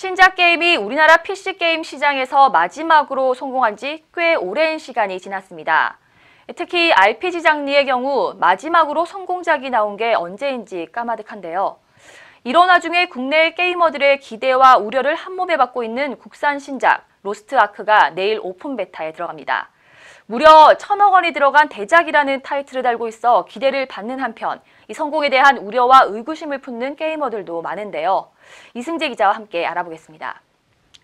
신작 게임이 우리나라 PC 게임 시장에서 마지막으로 성공한 지 꽤 오랜 시간이 지났습니다. 특히 RPG 장르의 경우 마지막으로 성공작이 나온 게 언제인지 까마득한데요. 이런 와중에 국내 게이머들의 기대와 우려를 한몸에 받고 있는 국산 신작 로스트 아크가 내일 오픈 베타에 들어갑니다. 무려 1,000억 원이 들어간 대작이라는 타이틀을 달고 있어 기대를 받는 한편 이 성공에 대한 우려와 의구심을 품는 게이머들도 많은데요. 이승재 기자와 함께 알아보겠습니다.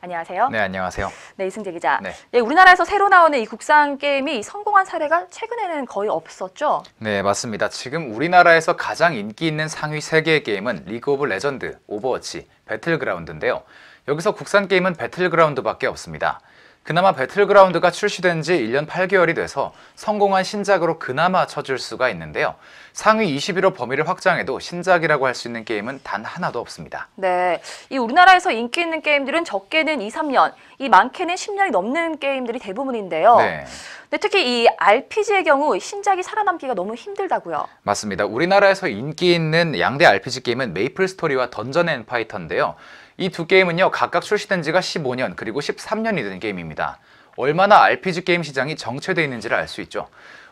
안녕하세요. 네, 안녕하세요. 네, 이승재 기자. 네. 네, 우리나라에서 새로 나오는 이 국산 게임이 성공한 사례가 최근에는 거의 없었죠? 네, 맞습니다. 지금 우리나라에서 가장 인기 있는 상위 3개의 게임은 리그 오브 레전드, 오버워치, 배틀그라운드인데요. 여기서 국산 게임은 배틀그라운드밖에 없습니다. 그나마 배틀그라운드가 출시된 지 1년 8개월이 돼서 성공한 신작으로 그나마 쳐줄 수가 있는데요. 상위 21호 범위를 확장해도 신작이라고 할 수 있는 게임은 단 하나도 없습니다. 네, 이 우리나라에서 인기 있는 게임들은 적게는 2, 3년, 이 많게는 10년이 넘는 게임들이 대부분인데요. 네. 근데 특히 이 RPG의 경우 신작이 살아남기가 너무 힘들다고요. 맞습니다. 우리나라에서 인기 있는 양대 RPG 게임은 메이플 스토리와 던전 앤 파이터인데요. 이 두 게임은요, 각각 출시된 지가 15년 그리고 13년이 된 게임입니다. 얼마나 RPG 게임 시장이 정체되어 있는지를 알 수 있죠.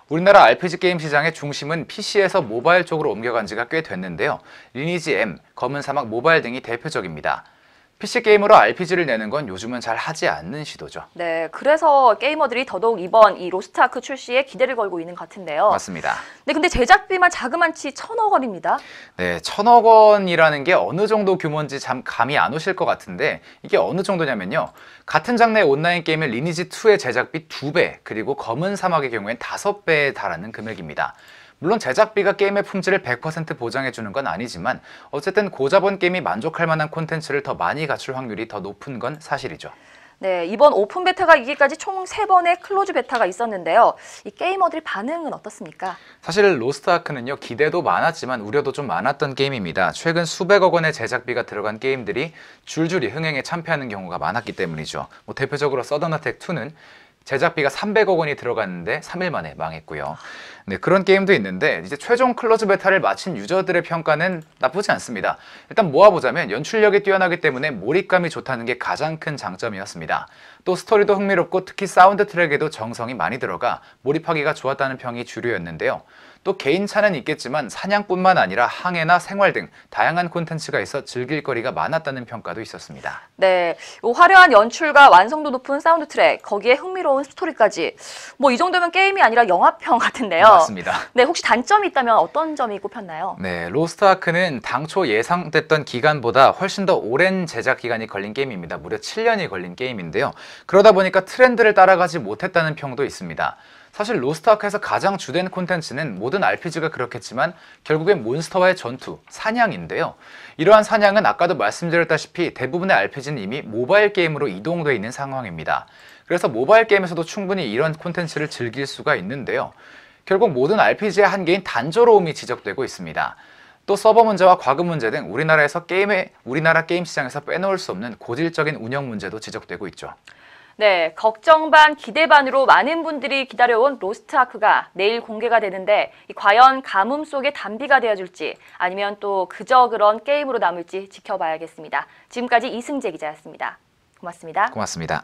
우리나라 RPG 게임 시장의 중심은 PC에서 모바일 쪽으로 옮겨간 지가 꽤 됐는데요. 리니지 M, 검은 사막 모바일 등이 대표적입니다. PC 게임으로 RPG를 내는 건 요즘은 잘 하지 않는 시도죠. 네, 그래서 게이머들이 더더욱 이번 이 로스트 아크 출시에 기대를 걸고 있는 것 같은데요. 맞습니다. 네, 근데 제작비만 자그만치 1,000억 원입니다. 네, 1,000억 원이라는 게 어느 정도 규모인지 참 감이 안 오실 것 같은데 이게 어느 정도냐면요. 같은 장르의 온라인 게임의 리니지2의 제작비 2배, 그리고 검은 사막의 경우엔 5배에 달하는 금액입니다. 물론 제작비가 게임의 품질을 100% 보장해주는 건 아니지만 어쨌든 고자본 게임이 만족할 만한 콘텐츠를 더 많이 갖출 확률이 더 높은 건 사실이죠. 네, 이번 오픈 베타가 이기까지 총 3번의 클로즈 베타가 있었는데요. 이 게이머들 반응은 어떻습니까? 사실 로스트 아크는요, 기대도 많았지만 우려도 좀 많았던 게임입니다. 최근 수백억 원의 제작비가 들어간 게임들이 줄줄이 흥행에 참패하는 경우가 많았기 때문이죠. 대표적으로 서든어택2는 제작비가 300억 원이 들어갔는데 3일 만에 망했고요. 네, 그런 게임도 있는데 이제 최종 클로즈 베타를 마친 유저들의 평가는 나쁘지 않습니다. 일단 모아보자면 연출력이 뛰어나기 때문에 몰입감이 좋다는 게 가장 큰 장점이었습니다. 또 스토리도 흥미롭고 특히 사운드 트랙에도 정성이 많이 들어가 몰입하기가 좋았다는 평이 주류였는데요. 또 개인차는 있겠지만 사냥뿐만 아니라 항해나 생활 등 다양한 콘텐츠가 있어 즐길 거리가 많았다는 평가도 있었습니다. 네, 화려한 연출과 완성도 높은 사운드 트랙, 거기에 흥미로운 스토리까지 이 정도면 게임이 아니라 영화평 같은데요. 맞습니다. 네, 혹시 단점이 있다면 어떤 점이 꼽혔나요? 네, 로스트 아크는 당초 예상됐던 기간보다 훨씬 더 오랜 제작 기간이 걸린 게임입니다. 무려 7년이 걸린 게임인데요. 그러다 보니까 트렌드를 따라가지 못했다는 평도 있습니다. 사실 로스트 아크에서 가장 주된 콘텐츠는 모든 RPG가 그렇겠지만 결국엔 몬스터와의 전투, 사냥인데요. 이러한 사냥은 아까도 말씀드렸다시피 대부분의 RPG는 이미 모바일 게임으로 이동되어 있는 상황입니다. 그래서 모바일 게임에서도 충분히 이런 콘텐츠를 즐길 수가 있는데요. 결국 모든 RPG의 한계인 단조로움이 지적되고 있습니다. 또 서버 문제와 과금 문제 등 우리나라 게임 시장에서 빼놓을 수 없는 고질적인 운영 문제도 지적되고 있죠. 네, 걱정 반 기대 반으로 많은 분들이 기다려온 로스트 아크가 내일 공개가 되는데 과연 가뭄 속의 단비가 되어줄지 아니면 또 그저 그런 게임으로 남을지 지켜봐야겠습니다. 지금까지 이승재 기자였습니다. 고맙습니다. 고맙습니다.